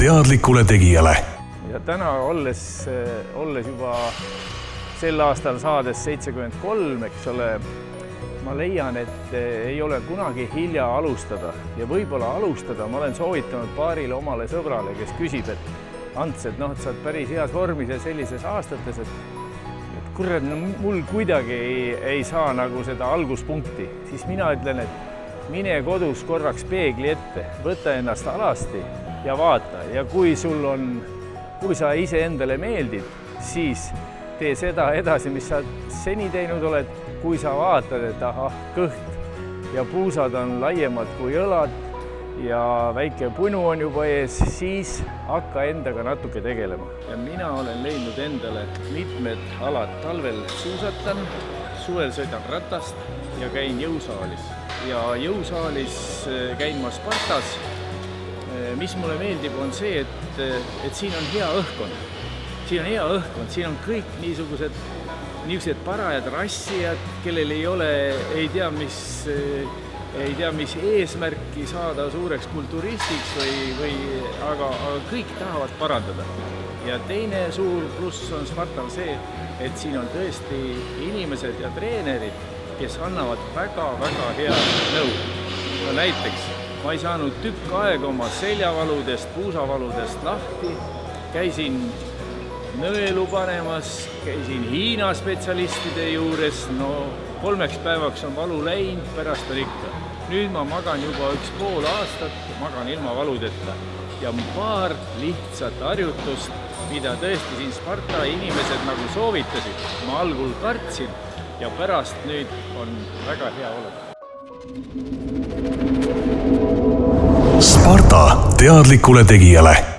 teadlikule tegijale. Ja täna olles juba sel aastal saades 73, eks ole, ma leian, et ei ole kunagi hilja alustada ja võib-olla alustada. Ma olen soovitanud paarile omale sõbrale, kes küsib, et Ants, et sa oled päris heas vormis ja sellises aastates, et kurat, mul kuidagi ei saa nagu seda alguspunkti. Siis mina ütlen, et mine kodus korraks peegli ette, võta ennast alasti ja vaata. Ja kui sa ise endale meeldid, siis tee seda edasi, mis sa seni teinud oled. Kui sa vaatad, et kõht ja puusad on laiemad kui õlad ja väike punu on juba ees, siis hakka endaga natuke tegelema. Ja mina olen leidnud endale mitmed alad. Talvel suusatan, suvel sõidan ratast ja käin jõusaalis. Ja jõusaalis käin ma Spartas. Mis mulle meeldib, on see, et siin on hea õhkkond. Siin on kõik niisugused parajad rassijad, kellel ei tea, mis eesmärki saada suureks kulturistiks, aga kõik tahavad parandada. Ja teine suur pluss on Spartal see, et siin on tõesti inimesed ja treenerid, kes annavad väga head nõu. No näiteks ma ei saanud tükk aega oma seljavaludest, puusavaludest lahti, käisin nõelu panemas, käisin Hiina spetsialistide juures, 3 päevaks on valu läinud, pärast on ikka. Nüüd ma magan juba 1,5 aastat, magan ilma valudeta ja paar lihtsat harjutust, mida tõesti siin Sparta inimesed nagu soovitasid. Ma algul kartsin ja pärast nüüd on väga hea olema. Sparta teadlikule tegijale.